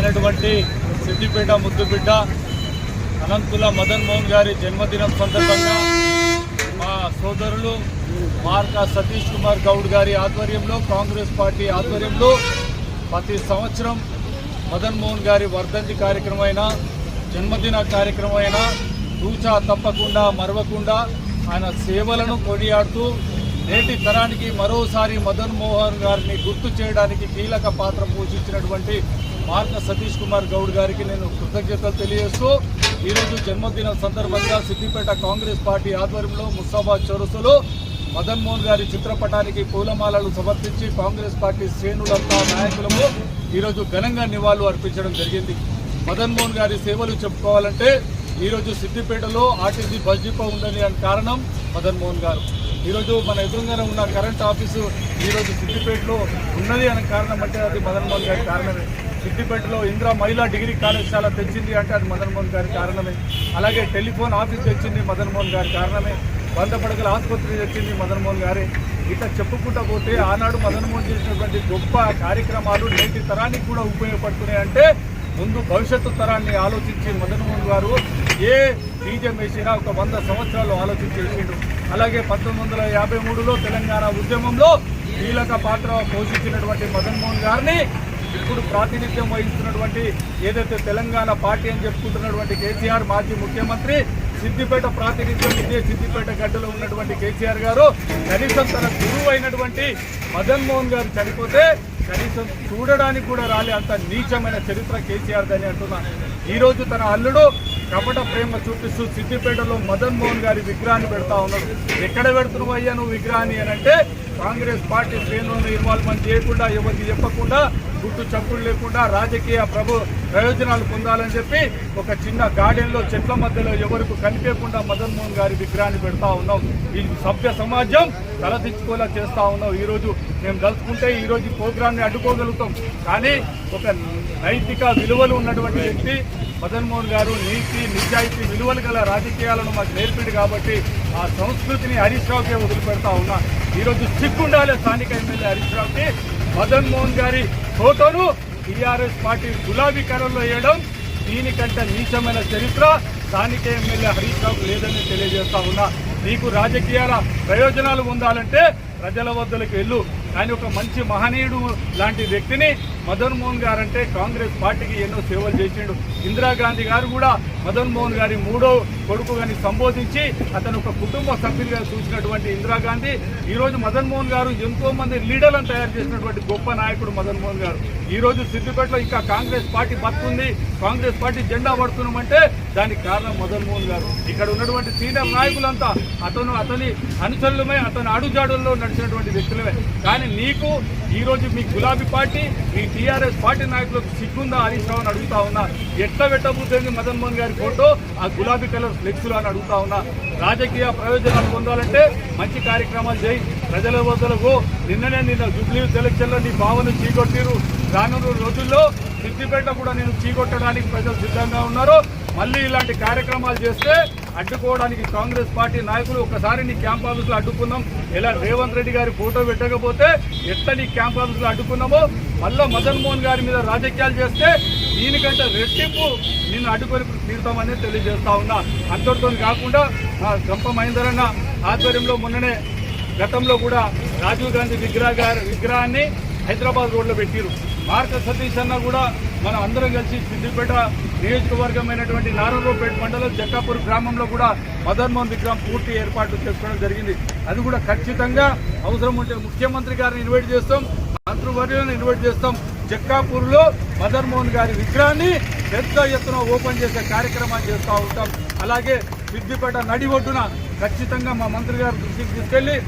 అయినటువంటి సిద్దిపేట ముద్దుబిడ్డ అనంతుల మదన్ మోహన్ గారి జన్మదినం సందర్భంగా మా సోదరులు మార్కా సతీష్ కుమార్ గౌడ్ గారి ఆధ్వర్యంలో కాంగ్రెస్ పార్టీ ఆధ్వర్యంలో ప్రతి సంవత్సరం మదన్ మోహన్ గారి వర్ధంతి కార్యక్రమమైన జన్మదిన కార్యక్రమమైన తూచా తప్పకుండా మరవకుండా ఆయన సేవలను కొనియాడుతూ నేటి తరానికి మరోసారి మదన్ మోహన్ గారిని గుర్తు చేయడానికి కీలక పాత్ర పోషించినటువంటి మార్కా సతీష్ కుమార్ గౌడ్ గారికి నేను కృతజ్ఞతలు తెలియజేస్తూ ఈరోజు జన్మదిన సందర్భంగా సిద్దిపేట కాంగ్రెస్ పార్టీ ఆధ్వర్యంలో ముస్తాబాద్ చౌరస్తాలో మదన్ మోహన్ గారి చిత్రపటానికి పూలమాలలు సమర్పించి కాంగ్రెస్ పార్టీ శ్రేణులంతా నాయకులము ఈరోజు ఘనంగా నివాళులు అర్పించడం జరిగింది. మదన్ మోహన్ గారి సేవలు చెప్పుకోవాలంటే ఈరోజు సిద్దిపేటలో ఆర్టీసీ బస్ డిపో ఉందని కారణం మదన్ మోహన్ గారు. ఈరోజు మన ఎదురుగానే ఉన్న కరెంట్ ఆఫీసు ఈరోజు సిద్దిపేటలో ఉన్నది అనే కారణం అంటే అది మదన్ మోహన్ గారి కారణమే. సిద్దిపేటలో ఇందిరా మహిళా డిగ్రీ కళాశాల తెచ్చింది అంటే అది మదన్ మోహన్ గారి కారణమే. అలాగే టెలిఫోన్ ఆఫీస్ తెచ్చింది మదన్ మోహన్ గారి కారణమే. 100 పడకల ఆసుపత్రి తెచ్చింది మదన్ మోహన్ గారే. ఇట్లా చెప్పుకుంటా పోతే ఆనాడు మదన్ మోహన్ చేసినటువంటి గొప్ప కార్యక్రమాలు నేటి తరానికి కూడా ఉపయోగపడుతున్నాయి. అంటే ముందు భవిష్యత్తు తరాన్ని ఆలోచించి మదన్ మోహన్ గారు ఏ బీజం వేసినా ఒక 100 సంవత్సరాలు ఆలోచించి వేసిండు. అలాగే 1953లో తెలంగాణ ఉద్యమంలో కీలక పాత్ర పోషించినటువంటి మదన్ మోహన్ గారిని ఇప్పుడు ప్రాతినిధ్యం వహిస్తున్నటువంటి ఏదైతే తెలంగాణ పార్టీ అని చెప్పుకుంటున్నటువంటి కేసీఆర్ మాజీ ముఖ్యమంత్రి సిద్దిపేట ప్రాతినిధ్యం ఇదే సిద్దిపేట గడ్డలో ఉన్నటువంటి కేసీఆర్ గారు కనీసం తన గురువు అయినటువంటి మదన్ మోహన్ గారు చనిపోతే కనీసం చూడడానికి కూడా రాలే అంత నీచమైన చరిత్ర కేసీఆర్ అని అంటున్నా. ఈరోజు తన అల్లుడు కపట ప్రేమ చూపిస్తూ సిద్దిపేటలో మదన్ మోహన్ గారి విగ్రహాన్ని పెడతా ఉన్నాడు. ఎక్కడ పెడుతున్నావు అయ్యా నువ్వు విగ్రహాన్ని అని అంటే కాంగ్రెస్ పార్టీ శ్రేణులను ఇన్వాల్వ్మెంట్ చేయకుండా ఎవరికి చెప్పకుండా గుట్టు చప్పుడు లేకుండా రాజకీయ ప్రయోజనాలు పొందాలని చెప్పి ఒక చిన్న గార్డెన్లో చెట్ల మధ్యలో ఎవరికి కనిపించకుండా మదన్ మోహన్ గారి విగ్రహాన్ని పెడతా ఉన్నాం. ఈ సభ్య సమాజం తలదించుకోలా చేస్తూ ఉన్నాం. ఈరోజు మేము తలుచుకుంటే ఈరోజు ప్రోగ్రామ్ని అడ్డుకోగలుగుతాం. కానీ ఒక నైతిక విలువలు ఉన్నటువంటి వ్యక్తి మదన్ మోహన్ గారు నీతి నిజాయితీ విలువలు గల రాజకీయాలను మాకు నేర్పిడు కాబట్టి ఆ సంస్కృతిని హరీష్ రావుకే వదిలిపెడతా ఉన్నా. ఈరోజు సిగ్గుండాలి స్థానిక ఎమ్మెల్యే హరీష్ రావుకి మదన్ మోహన్ గారి ఫోటోను టీఆర్ఎస్ పార్టీ గులాబీ కలర్లో వేయడం దీనికంటే నీచమైన చరిత్ర స్థానిక ఎమ్మెల్యే హరీష్ రావుకు లేదని తెలియజేస్తా ఉన్నా. నీకు రాజకీయాల ప్రయోజనాలు పొందాలంటే ప్రజల వద్దలకు వెళ్ళు. కానీ ఒక మంచి మహనీయుడు లాంటి వ్యక్తిని మదన్ మోహన్ గారు అంటే కాంగ్రెస్ పార్టీకి ఎన్నో సేవలు చేసిండు. ఇందిరాగాంధీ గారు కూడా మదన్ మోహన్ గారి 3వ కొడుకు గారిని సంబోధించి అతను ఒక కుటుంబ సభ్యులుగా చూసినటువంటి ఇందిరాగాంధీ ఈరోజు మదన్ మోహన్ గారు ఎంతో మంది లీడర్లను తయారు చేసినటువంటి గొప్ప నాయకుడు మదన్ మోహన్ గారు. ఈరోజు సిద్దిపేటలో ఇంకా కాంగ్రెస్ పార్టీ బతుకుంది, కాంగ్రెస్ పార్టీ జెండా పడుతున్నామంటే దానికి కారణం మదన్ మోహన్ గారు. ఇక్కడ ఉన్నటువంటి సీనియర్ నాయకులంతా అతని అనుచరులమే, అతని అడుగుజాడుల్లో నడిచినటువంటి వ్యక్తులమే. కానీ నీకు ఈరోజు మీ గులాబీ పార్టీ మీ టీఆర్ఎస్ పార్టీ నాయకులకు సిగ్గుందా హరీష్ రావు అని అడుగుతా ఉన్నా. ఎట్లా పెట్టబోతుంది మదన్ మోహన్ గారి ఫోటో ఆ గులాబీ కలర్ ఫ్లెక్స్లు అని అడుగుతా ఉన్నా. రాజకీయ ప్రయోజనాలు పొందాలంటే మంచి కార్యక్రమాలు చేయి, ప్రజల వద్దలకు. నిన్న జూబ్లీ ఎలక్షన్లో నీ భావన చీకొట్టిరు. రానున్న రోజుల్లో సిద్దిపేట కూడా నేను చీకొట్టడానికి ప్రజలు సిద్ధంగా ఉన్నారు. మళ్ళీ ఇలాంటి కార్యక్రమాలు చేస్తే అడ్డుకోవడానికి కాంగ్రెస్ పార్టీ నాయకులు ఒకసారి నీ క్యాంప్ ఆఫీసులో అడ్డుకున్నాం. ఇలా రేవంత్ రెడ్డి గారి ఫోటో పెట్టకపోతే ఎట్లా నీ క్యాంప్ ఆఫీసులో అడ్డుకున్నామో మళ్ళీ మదన్ మోహన్ గారి మీద రాజకీయాలు చేస్తే దీనికంటే రెట్టింపు నిన్ను అడ్డుకొని తీరుతామని తెలియజేస్తా ఉన్నా. అంతటితో కాకుండా గంప మహేందరన్న ఆధ్వర్యంలో మొన్ననే గతంలో కూడా రాజీవ్ గాంధీ విగ్రహాన్ని హైదరాబాద్ రోడ్లో పెట్టిరు. మార్కా సతీష్ అన్న కూడా మనం అందరం కలిసి సిద్దిపేట నియోజకవర్గమైనటువంటి నారాయణరావుపేట మండలం జక్కాపూర్ గ్రామంలో కూడా మదన్ మోహన్ విగ్రహం పూర్తి ఏర్పాట్లు చేసుకోవడం జరిగింది. అది కూడా ఖచ్చితంగా అవసరం ఉంటే ముఖ్యమంత్రి గారిని ఇన్వైట్ చేస్తాం, మంత్రివర్యులను ఇన్వైట్ చేస్తాం. జక్కాపూర్లో మదన్ మోహన్ గారి విగ్రహాన్ని పెద్ద ఎత్తున ఓపెన్ చేసే కార్యక్రమాన్ని చేస్తూ ఉంటాం. అలాగే సిద్దిపేట నడి ఒడ్డున ఖచ్చితంగా మా మంత్రి గారు దృష్టికి తీసుకెళ్లి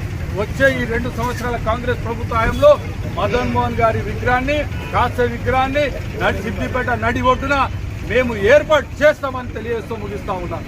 వచ్చే ఈ 2 సంవత్సరాల కాంగ్రెస్ ప్రభుత్వ హయాంలో మదన్ మోహన్ గారి విగ్రహాన్ని కాస్త విగ్రహాన్ని సిద్దిపేట నడి ఒడ్డున మేము ఏర్పాటు చేస్తామని తెలియజేస్తూ ముగిస్తా ఉన్నాం.